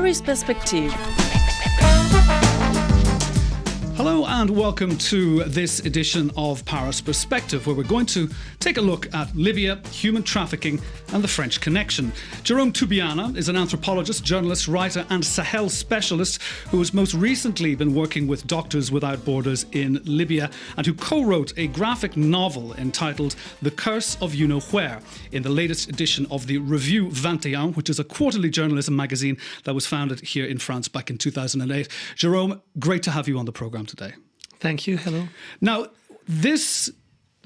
Paris Perspective. Hello and welcome to this edition of Paris Perspective, where we're going to take a look at Libya, human trafficking and the French Connection. Jérôme Toubiana is an anthropologist, journalist, writer and Sahel specialist who has most recently been working with Doctors Without Borders in Libya and who co-wrote a graphic novel entitled The Curse of You Know Where in the latest edition of the Revue 21, which is a quarterly journalism magazine that was founded here in France back in 2008. Jérôme, great to have you on the programme today. Thank you. Hello. Now, this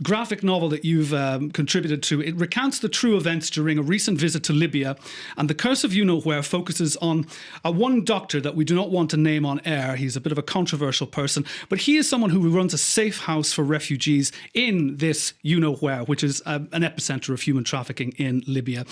graphic novel that you've contributed to, it recounts the true events during a recent visit to Libya, and The Curse of You Know Where focuses on one doctor that we do not want to name on air. He's a bit of a controversial person, but he is someone who runs a safe house for refugees in this You Know Where, which is an epicenter of human trafficking in Libya,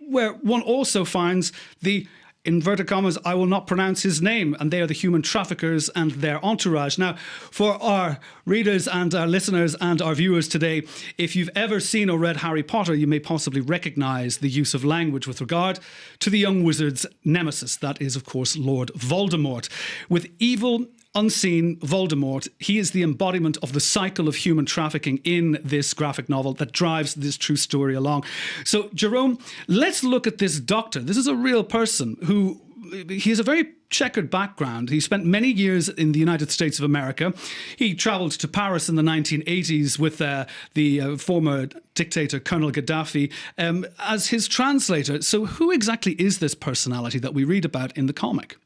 where one also finds the inverted commas, I will not pronounce his name, and they are the human traffickers and their entourage. Now, for our readers and our listeners and our viewers today, if you've ever seen or read Harry Potter, you may possibly recognise the use of language with regard to the young wizard's nemesis. That is, of course, Lord Voldemort. With evil, unseen Voldemort, he is the embodiment of the cycle of human trafficking in this graphic novel that drives this true story along. So, Jérôme, let's look at this doctor. This is a real person who, he has a very checkered background. He spent many years in the United States of America. He travelled to Paris in the 1980s with the former dictator Colonel Gaddafi as his translator. So who exactly is this personality that we read about in the comic?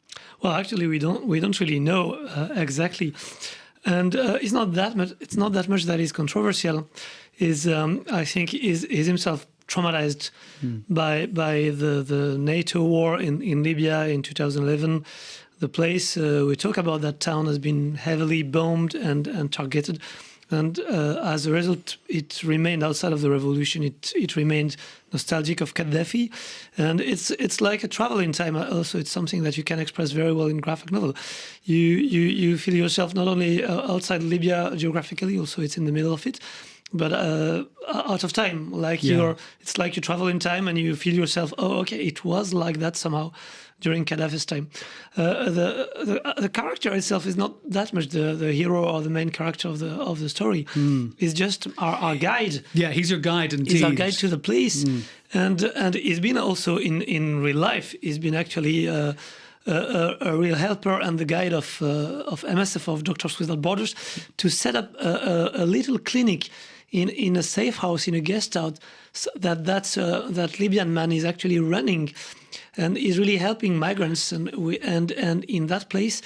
Well, actually, we don't really know exactly, and it's not that much. It's not that much that is controversial. I think is himself traumatized by the NATO war in Libya in 2011. The place we talk about, that town, has been heavily bombed and targeted. And as a result, it remained outside of the revolution. It remained nostalgic of Gaddafi, and it's like a travel in time. Also, it's something that you can express very well in graphic novel. You feel yourself not only outside Libya geographically, also it's in the middle of it, but out of time. It's like you travel in time and you feel yourself. Oh, okay, it was like that somehow during Gaddafi's time. The character itself is not that much the hero or the main character of the story. He's just our guide. Yeah, he's your guide indeed. He's our guide to the place. And he's been also in real life. He's been actually a real helper and the guide of MSF, of Doctors Without Borders, to set up a little clinic in a safe house, in a guest house that Libyan man is actually running, and is really helping migrants. And in that place,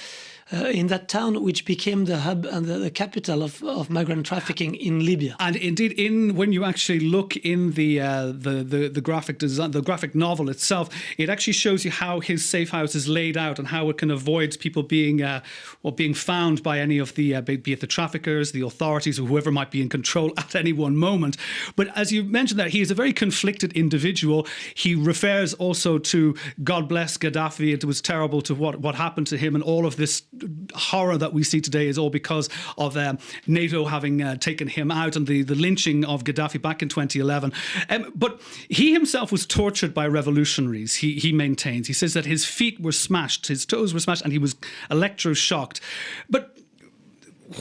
in that town, which became the hub and the capital of migrant trafficking in Libya. And indeed, when you actually look in the graphic design, the graphic novel itself, it actually shows you how his safe house is laid out and how it can avoid people being found by any of the be it the traffickers, the authorities, or whoever might be in control at any one moment. But as you mentioned, that he is a very conflicted individual. He refers also to God bless Gaddafi. It was terrible to what happened to him, and all of this horror that we see today is all because of NATO having taken him out and the lynching of Gaddafi back in 2011. But he himself was tortured by revolutionaries, he maintains. He says that his feet were smashed, his toes were smashed, and he was electroshocked. But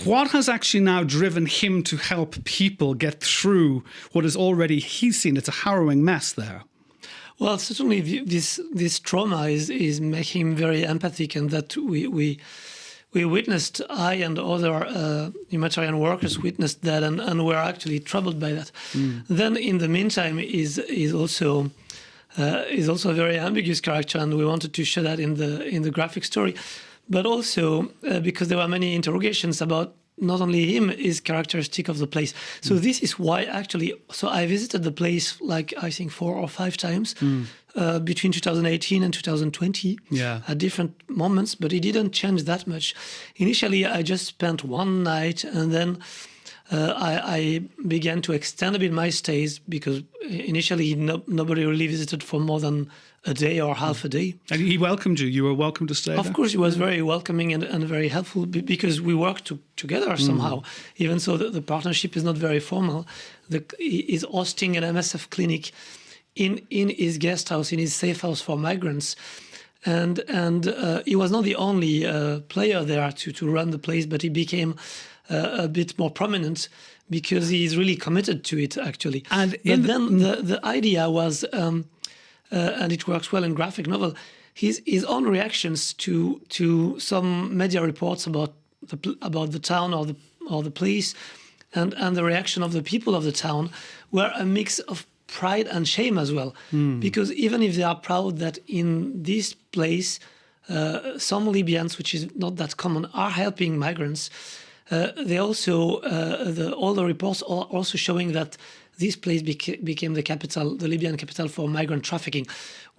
what has actually now driven him to help people get through what is already, he's seen, it's a harrowing mess there? Well, certainly this trauma is making him very empathic, and that we witnessed, I and other humanitarian workers witnessed that, and were actually troubled by that. Then, in the meantime, is also a very ambiguous character, and we wanted to show that in the graphic story, but also because there were many interrogations about not only him is characteristic of the place. So this is why actually, so I visited the place like I think 4 or 5 times between 2018 and 2020 at different moments, but it didn't change that much. Initially, I just spent one night, and then I began to extend a bit my stays, because initially nobody really visited for more than a day or half a day. And he welcomed you. You were welcome to stay there? Of course, he was very welcoming and very helpful, because we worked together somehow. Even so, the partnership is not very formal. He is hosting an MSF clinic in his guest house, in his safe house for migrants. and he was not the only player there to run the place, but he became a bit more prominent because he's really committed to it, actually. And then the idea was, and it works well in graphic novel, his own reactions to some media reports about the town or the place, and the reaction of the people of the town were a mix of pride and shame as well. Because even if they are proud that in this place some Libyans, which is not that common, are helping migrants, they also all the reports are also showing that this place became the capital, the Libyan capital for migrant trafficking.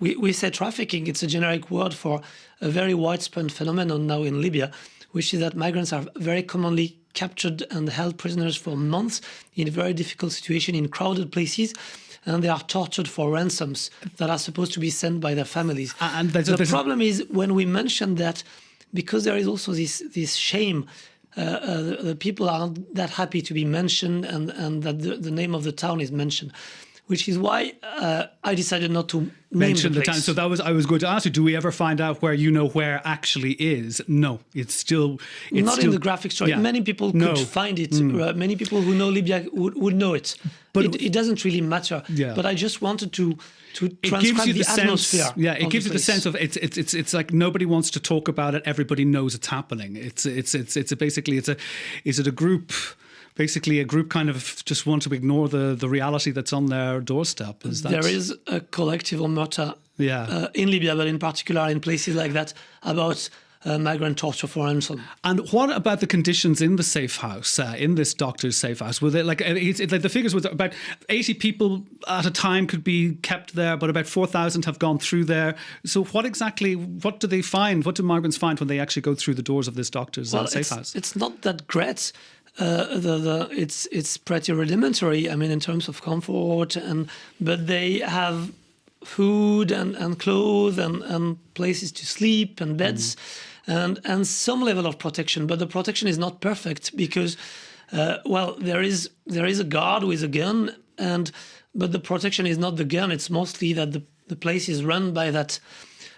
We say trafficking, it's a generic word for a very widespread phenomenon now in Libya, which is that migrants are very commonly captured and held prisoners for months in very difficult situations in crowded places, and they are tortured for ransoms that are supposed to be sent by their families. And the problem is when we mention that, because there is also this shame, the people are not that happy to be mentioned, and that the name of the town is mentioned, which is why I decided not to mention the town. So I was going to ask you, do we ever find out where actually is? No, it's still not in the graphic story. Yeah. Many people could find it. Many people who know Libya would know it. But it doesn't really matter. Yeah. But I just wanted to transcribe the atmosphere. It gives you the sense of it's like nobody wants to talk about it. Everybody knows it's happening. Is it a group? Basically, a group kind of just want to ignore the reality that's on their doorstep. There is a collective omerta in Libya, but in particular in places like that, about migrant torture for ransom. And what about the conditions in the safe house, in this doctor's safe house? Were they like the figures were about 80 people at a time could be kept there, but about 4,000 have gone through there. So what do they find? What do migrants find when they actually go through the doors of this doctor's safe house? It's not that great. It's pretty rudimentary. I mean, in terms of comfort, but they have food and clothes and places to sleep and beds and some level of protection. But the protection is not perfect because, there is a guard with a gun, but the protection is not the gun. It's mostly that the place is run by that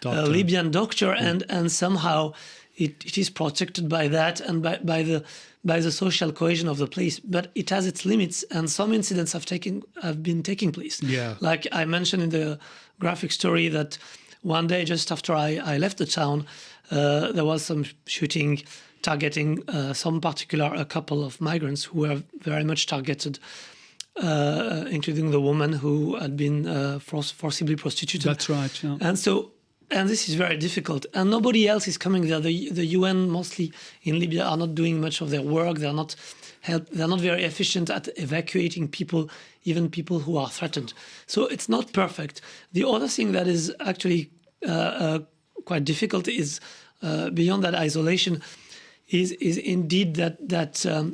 Libyan doctor, and somehow it is protected by that and by the social cohesion of the place, but it has its limits, and some incidents have been taking place. Yeah. Like I mentioned in the graphic story that one day just after I left the town, there was some shooting targeting a couple of migrants who were very much targeted, including the woman who had been forcibly prostituted. That's right. Yeah. And this is very difficult. And nobody else is coming there. The UN mostly in Libya are not doing much of their work. They're not very efficient at evacuating people, even people who are threatened. So it's not perfect. The other thing that is actually quite difficult is, beyond that isolation, is indeed that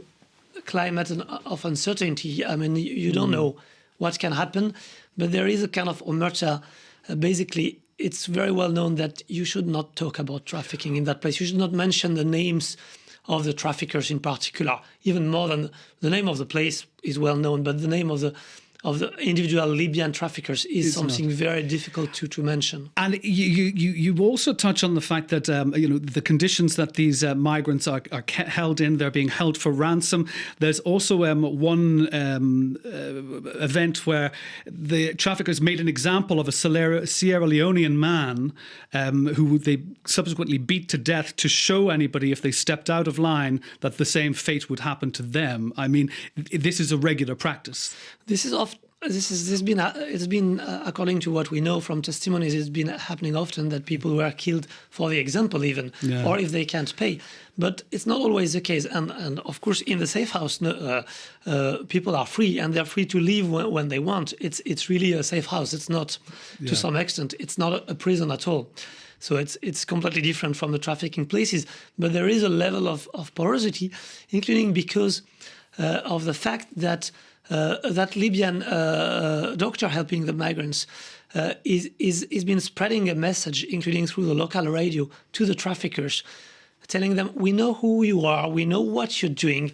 climate of uncertainty. I mean, you don't know what can happen, but there is a kind of omerta. Basically, it's very well known that you should not talk about trafficking in that place. You should not mention the names of the traffickers in particular, even more than the name of the place is well known, but the name of the individual Libyan traffickers is something very difficult to mention. And you also touch on the fact that the conditions that these migrants are held in, they're being held for ransom. There's also one event where the traffickers made an example of a Sierra Leonean man who they subsequently beat to death to show anybody, if they stepped out of line, that the same fate would happen to them. I mean, this is a regular practice. It's been according to what we know from testimonies, it's been happening often that people were killed for the example even, or if they can't pay. But it's not always the case. And of course, in the safe house, people are free, and they're free to leave when they want. It's really a safe house. It's not, to some extent, it's not a prison at all. So it's completely different from the trafficking places. But there is a level of porosity, including because of the fact that that Libyan doctor helping the migrants is been spreading a message, including through the local radio, to the traffickers, telling them, we know who you are, we know what you're doing,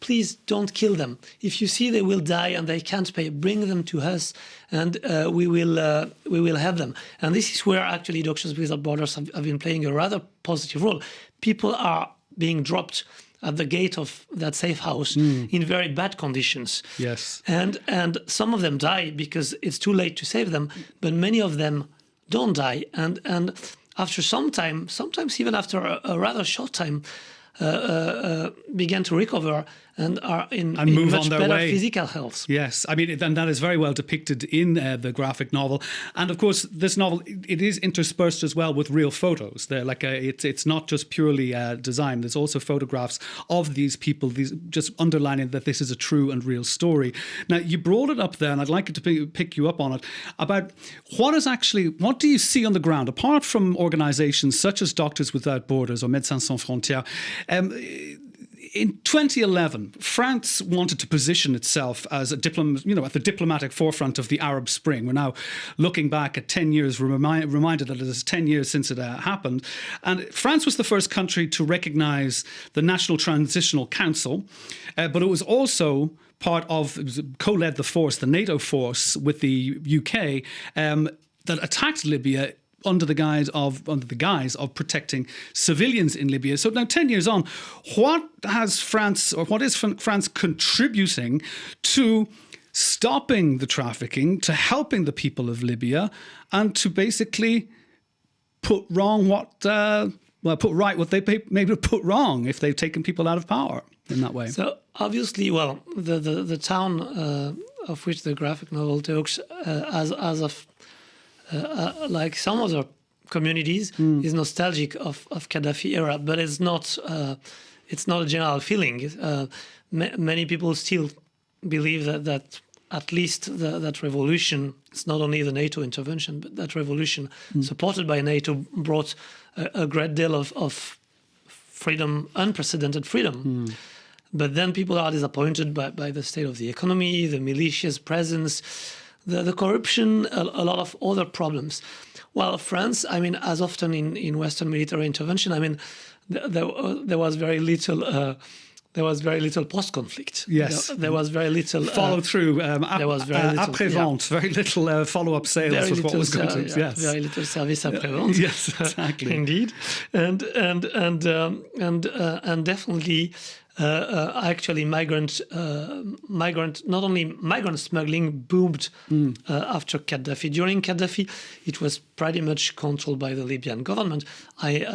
please don't kill them. If you see they will die and they can't pay, bring them to us, and we will help them. And this is where actually Doctors Without Borders have been playing a rather positive role. People are being dropped at the gate of that safe house in very bad conditions. Yes. And some of them die because it's too late to save them, but many of them don't die. And after some time, sometimes even after a rather short time, began to recover and are in much better physical health. Yes, I mean, and that is very well depicted in the graphic novel. And of course, this novel, it is interspersed as well with real photos. They're like it's not just purely design. There's also photographs of these people, these just underlining that this is a true and real story. Now, you brought it up there, and I'd like it to pick you up on it, about what do you see on the ground, apart from organizations such as Doctors Without Borders or Médecins Sans Frontières. In 2011, France wanted to position itself as at the diplomatic forefront of the Arab Spring. We're now looking back at 10 years, reminded that it is 10 years since it happened. And France was the first country to recognize the National Transitional Council, but it was also co-led the force, the NATO force with the UK, that attacked Libya under the guise of protecting civilians in Libya. So now 10 years on, what is France contributing to stopping the trafficking, to helping the people of Libya, and to basically put right what they maybe put wrong if they've taken people out of power in that way? So obviously, well, the town of which the graphic novel talks, as of like some other communities, is nostalgic of Gaddafi era, but it's not a general feeling. Many people still believe that at least that revolution, it's not only the NATO intervention, but that revolution supported by NATO brought a great deal of freedom, unprecedented freedom. But then people are disappointed by the state of the economy, the militias' presence, the corruption, a lot of other problems. Well, France, I mean, as often in Western military intervention, I mean, there was very little. There was very little post-conflict. Yes, there was very little follow through. There was very little après-vente, very little follow-up sales with what was going to. Yes, very little service après-vente. Yes, exactly. Indeed, and definitely. Actually, migrant, not only migrant smuggling boomed after Gaddafi. During Gaddafi, it was pretty much controlled by the Libyan government.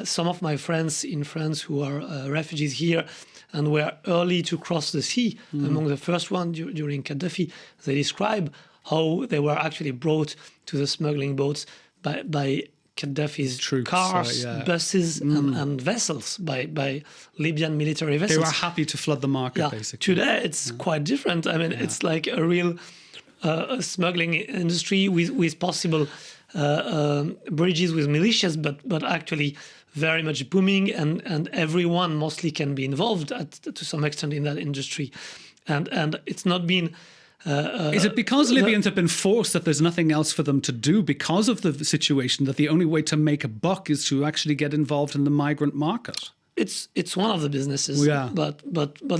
Some of my friends in France who are refugees here and were early to cross the sea, among the first one during Gaddafi, they describe how they were actually brought to the smuggling boats by Gaddafi's troops, cars, buses, and vessels by Libyan military vessels. They were happy to flood the market, basically. Today, it's quite different. I mean, it's like a real smuggling industry with possible bridges with militias, but actually very much booming, and everyone mostly can be involved to some extent in that industry. And it's not been... is it because Libyans have been forced that there's nothing else for them to do because of the situation, that the only way to make a buck is to actually get involved in the migrant market? It's one of the businesses, but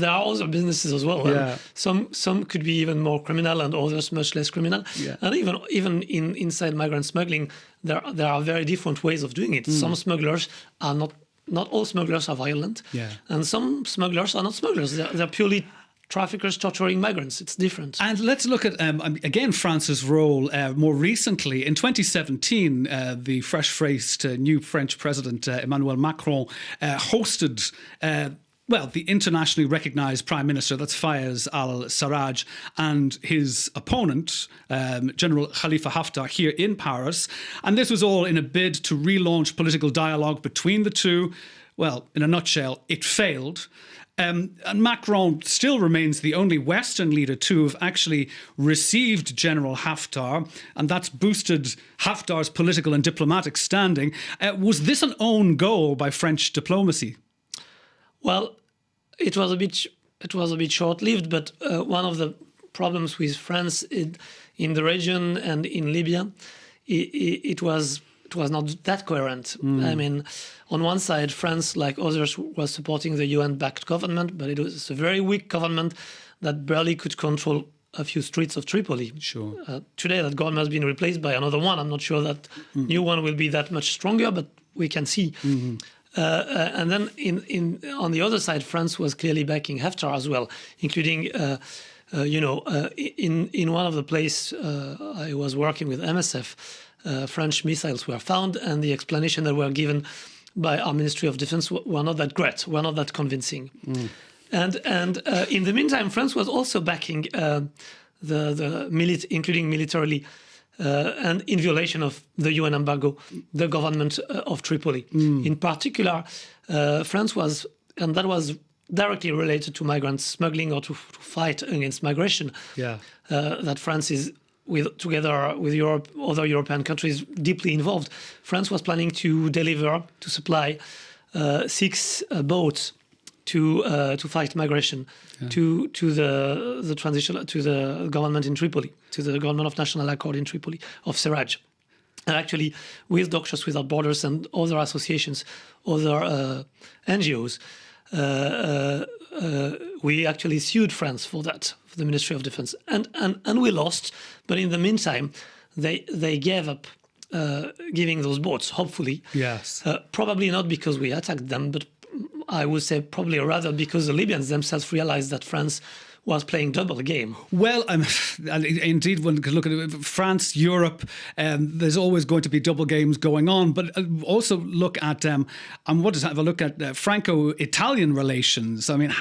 there are other businesses as well. Yeah. Some could be even more criminal, and others much less criminal. Yeah. And even inside migrant smuggling, there are very different ways of doing it. Some smugglers are not all smugglers are violent, and some smugglers are not smugglers. They're purely traffickers torturing migrants. It's different. And let's look at, again, France's role more recently. In 2017, the fresh-faced new French president, Emmanuel Macron, hosted... the internationally recognised Prime Minister, that's Fayez al-Sarraj, and his opponent, General Khalifa Haftar, here in Paris. And this was all in a bid to relaunch political dialogue between the two. Well, in a nutshell, it failed. And Macron still remains the only Western leader to have actually received General Haftar, and that's boosted Haftar's political and diplomatic standing. Was this an own goal by French diplomacy? Well, it was a bit short-lived, but one of the problems with France in the region and in Libya, it was it was not that coherent. I mean, on one side, France, like others, was supporting the UN-backed government, but it was a very weak government that barely could control a few streets of Tripoli. Sure. Today, that government has been replaced by another one. I'm not sure that new one will be that much stronger, but we can see. And then on the other side, France was clearly backing Haftar as well, including, in one of the places I was working with MSF, French missiles were found, and the explanation that were given by our Ministry of Defense were not that great, were not that convincing. And in the meantime, France was also backing including militarily, and in violation of the UN embargo, the government of Tripoli. In particular, France was, and that was directly related to migrant smuggling or to fight against migration. Yeah. That France is, together with Europe, other European countries, deeply involved. France was planning to supply 6 boats to fight migration to the transition to the government in Tripoli, to the government of national accord in Tripoli of Serraj. And actually, with Doctors Without Borders and other associations, other NGOs, we actually sued France for that, for the Ministry of Defense, and we lost. But in the meantime, they gave up giving those boats. Hopefully, yes, probably not because we attacked them, but I would say probably rather because the Libyans themselves realized that France was playing double game. Well, indeed, when you look at it, France, Europe, there's always going to be double games going on. But also look at, have a look at Franco-Italian relations. I mean,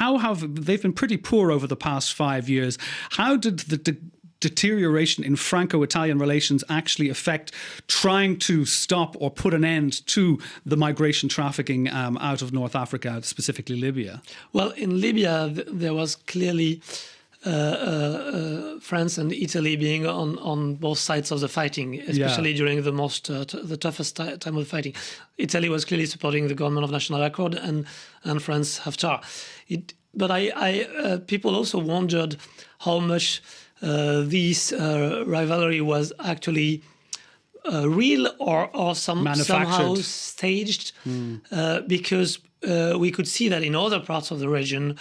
they've been pretty poor over the past 5 years. How did the deterioration in Franco-Italian relations actually affect trying to stop or put an end to the migration trafficking out of North Africa, specifically Libya? Well, in Libya, there was clearly France and Italy being on both sides of the fighting, especially during the toughest time of the fighting. Italy was clearly supporting the government of national accord, and France Haftar. But people also wondered how much this rivalry was actually real or somehow staged, because we could see that in other parts of the region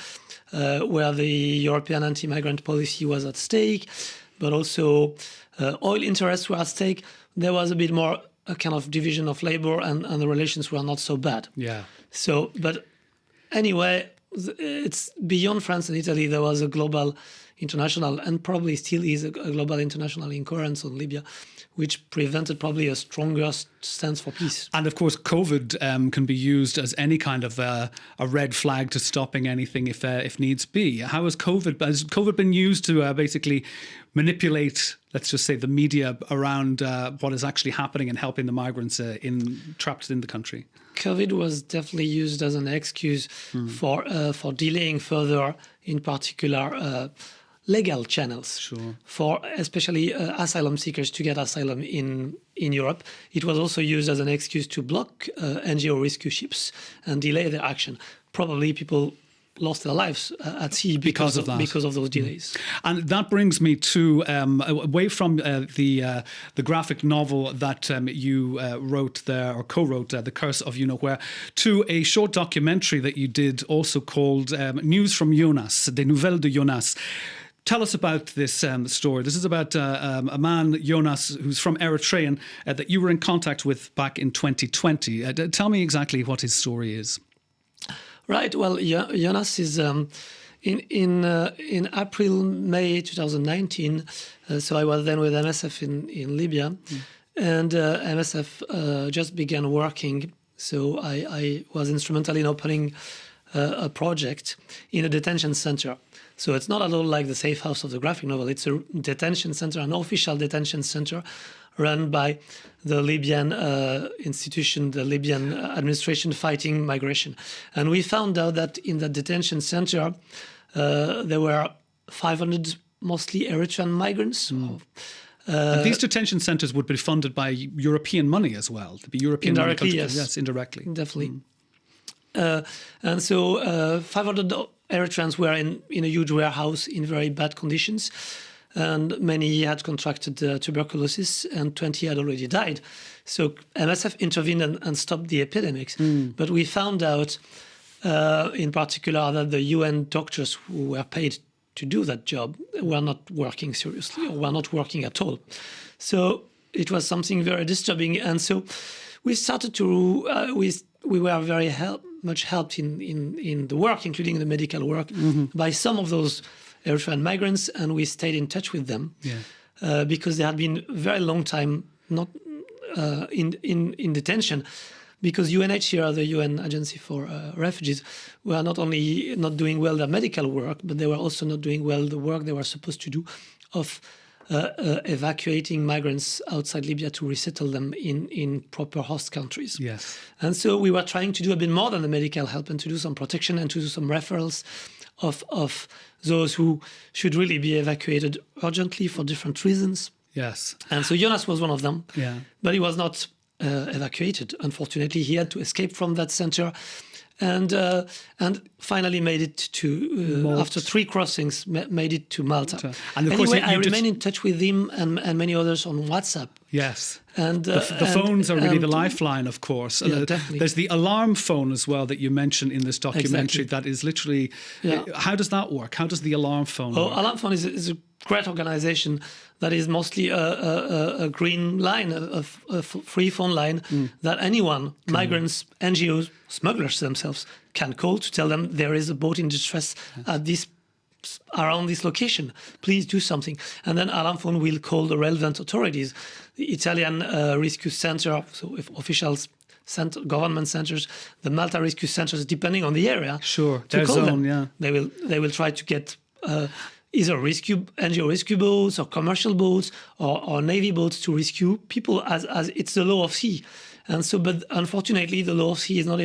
where the European anti-migrant policy was at stake, but also oil interests were at stake, there was a bit more a kind of division of labor, and the relations were not so bad. Yeah. So, but anyway, it's beyond France and Italy. There was a global international, and probably still is a global international incoherence on Libya, which prevented probably a stronger stance for peace. And of course, COVID can be used as any kind of a red flag to stopping anything if needs be. Has COVID been used to basically manipulate, let's just say, the media around what is actually happening and helping the migrants trapped in the country? COVID was definitely used as an excuse for delaying further, in particular, legal channels, for especially asylum seekers to get asylum in Europe. It was also used as an excuse to block NGO rescue ships and delay their action. Probably people lost their lives at sea because of those delays. And that brings me to away from the graphic novel that you wrote there, or co-wrote, The Curse of You Know Where, to a short documentary that you did also called News from Jonas, Des Nouvelles de Jonas. Tell us about this story. This is about a man, Jonas, who's from Eritrea, that you were in contact with back in 2020. Tell me exactly what his story is. Right. Well, Jonas is in April, May 2019. So I was then with MSF in Libya, and MSF just began working. So I was instrumental in opening a project in a detention center. So it's not at all like the safe house of the graphic novel. It's a detention center, an official detention center run by the Libyan institution, the Libyan administration fighting migration. And we found out that in the detention center, there were 500 mostly Eritrean migrants. And these detention centers would be funded by European money as well. To be European indirectly, money. yes, indirectly. Definitely. And so 500 Eritreans were in a huge warehouse in very bad conditions. and many had contracted tuberculosis, and 20 had already died. So MSF intervened and stopped the epidemics. But we found out, in particular, that the UN doctors who were paid to do that job were not working seriously, or were not working at all. So it was something very disturbing. And so we started to, we were very much helped in the work, including the medical work, by some of those Eritrean migrants, and we stayed in touch with them because they had been a very long time not in detention, because UNHCR, the UN Agency for Refugees, were not only not doing well their medical work, but they were also not doing well the work they were supposed to do of evacuating migrants outside Libya to resettle them in proper host countries. Yes. And so we were trying to do a bit more than the medical help, and to do some protection and to do some referrals of those who should really be evacuated urgently for different reasons. Yes. And so Jonas was one of them. Yeah. But he was not evacuated. Unfortunately, he had to escape from that center, and finally made it to after 3 crossings, made it to Malta. And of anyway, course, I remain in touch with him and many others on WhatsApp. Yes. And the phones are really the lifeline, of course. Yeah, definitely. There's the alarm phone as well that you mentioned in this documentary. Exactly. That is literally. How does that work? How does the alarm phone work? Alarm phone is a great organization that is mostly a green line, a free phone line that anyone, migrants, NGOs, smugglers themselves, can call to tell them there is a boat in distress at around this location. Please do something. And then alarm phone will call the relevant authorities, the Italian rescue center, so if officials, government centers, the Malta rescue centers, depending on the area. Sure, to their call zone, them. They will try to get either NGO rescue boats or commercial boats or Navy boats to rescue people, as it's the law of sea. And so, but unfortunately, the law of sea is not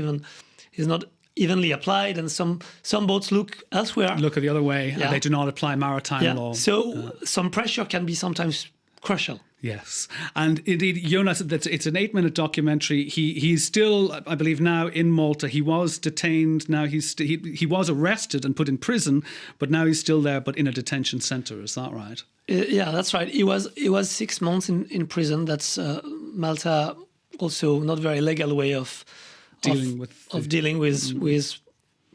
evenly applied, and some boats look elsewhere. Look at the other way, and they do not apply maritime law. So some pressure can be sometimes crucial. Yes, and indeed, Jonas, it's an 8-minute documentary. He's still, I believe, now in Malta. He was detained. Now he was arrested and put in prison, but now he's still there, but in a detention centre. Is that right? Yeah, that's right. He was 6 months in prison. That's Malta, also not very legal way of dealing with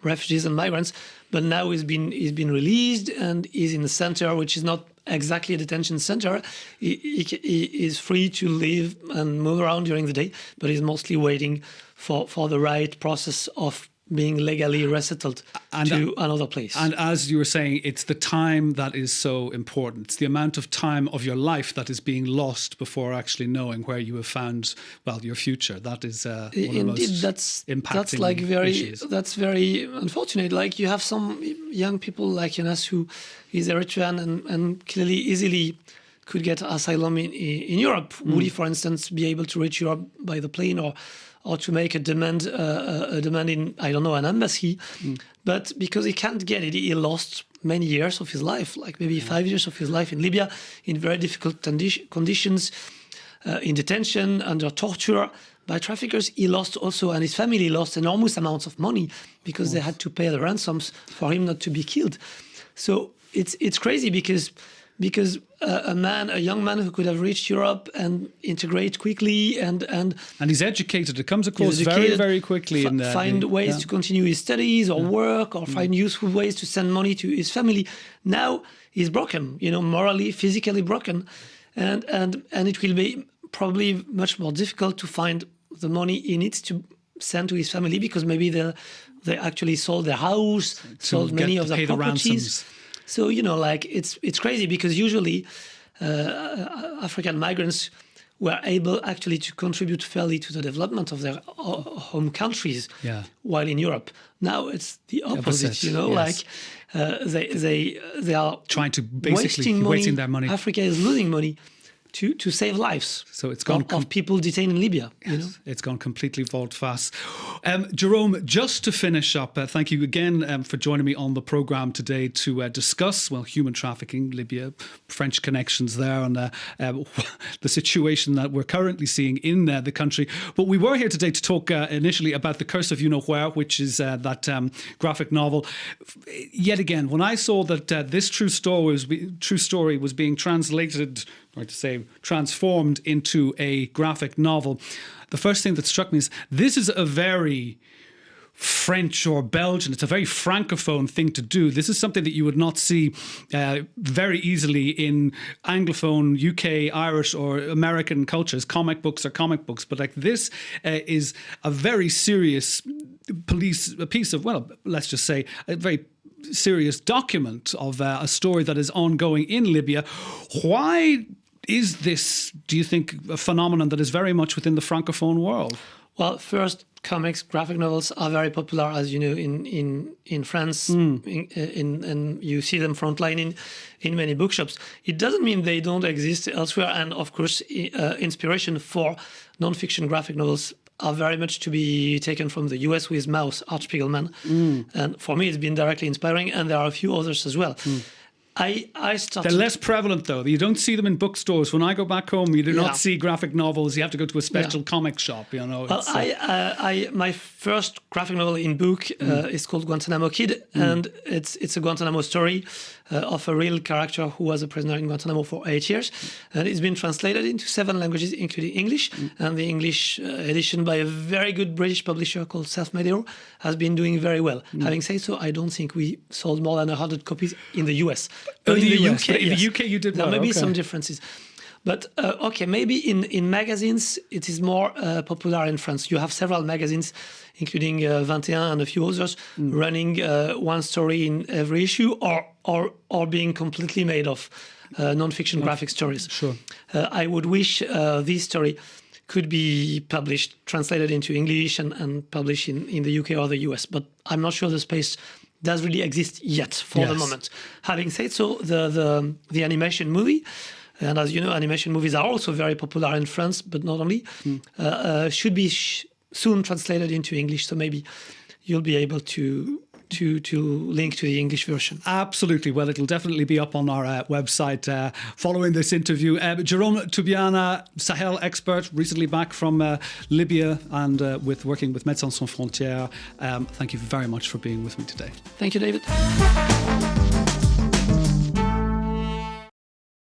refugees and migrants. But now he's been released, and he's in a center which is not exactly a detention center. He is free to live and move around during the day, but he's mostly waiting for the right process of being legally resettled to another place. And as you were saying, it's the time that is so important. It's the amount of time of your life that is being lost before actually knowing where you have found, well, your future. That is one of the most impacting issues. That's very unfortunate. Like, you have some young people like Jonas, who is Eritrean and clearly easily could get asylum in Europe. Would he, for instance, be able to reach Europe by the plane, or to make a demand in, I don't know, an embassy? But because he can't get it, he lost many years of his life, like maybe 5 years of his life in Libya, in very difficult conditions, in detention, under torture by traffickers. He lost also, and his family lost enormous amounts of money because they had to pay the ransoms for him not to be killed. So it's crazy because a young man who could have reached Europe and integrate quickly and he's educated. It comes across very, very quickly. Find ways to continue his studies or work, or find useful ways to send money to his family. Now he's broken, morally, physically broken, and it will be probably much more difficult to find the money he needs to send to his family, because maybe they actually sold their house, sold many of their properties. So, it's crazy, because usually African migrants were able actually to contribute fairly to the development of their home countries, while in Europe. Now it's the opposite, yes. They are trying to basically wasting their money. Africa is losing money to save lives. So it's gone of people detained in Libya. Yes, You know? it's gone completely volte-face. Jerome, just to finish up, thank you again for joining me on the programme today to discuss, human trafficking, Libya, French connections there, and the situation that we're currently seeing in the country. But we were here today to talk initially about The Curse of You-Know-Where, which is that graphic novel. Yet again, when I saw that this true story was being translated, or to say transformed into a graphic novel, the first thing that struck me is this is a very French or Belgian, it's a very francophone thing to do. This is something that you would not see very easily in Anglophone, UK, Irish or American cultures. Comic books are comic books, but like this is a very serious piece of, let's just say, a very serious document of a story that is ongoing in Libya. Why is this, do you think, a phenomenon that is very much within the francophone world? Well, first, comics, graphic novels are very popular, as you know, in France, and you see them frontline in many bookshops. It doesn't mean they don't exist elsewhere, and of course, inspiration for non-fiction graphic novels are very much to be taken from the US with Mouse, Art Spiegelman. And for me, it's been directly inspiring, and there are a few others as well. I started... They're less prevalent, though. You don't see them in bookstores. When I go back home, you do not see graphic novels. You have to go to a special comic shop, you know. Well, my first graphic novel in book is called Guantanamo Kid, and it's a Guantanamo story of a real character who was a prisoner in Guantanamo for 8 years. And it's been translated into 7 languages, including English. And the English edition by a very good British publisher called Self-Made Hero has been doing very well. Having said so, I don't think we sold more than 100 copies in the US. But in the UK, in the UK you did well. There may be some differences. But maybe in magazines, it is more popular in France. You have several magazines, including 21 and a few others, running one story in every issue or being completely made of non-fiction graphic stories. Sure. I would wish this story could be published, translated into English and published in the UK or the US. But I'm not sure the space does really exist yet for the moment. Having said so, the animation movie, and as you know, animation movies are also very popular in France, but not only, should be soon translated into English. So maybe you'll be able to link to the English version. Absolutely. Well, it'll definitely be up on our website following this interview. Jerome Toubiana, Sahel expert, recently back from Libya and working with Médecins Sans Frontières. Thank you very much for being with me today. Thank you, David.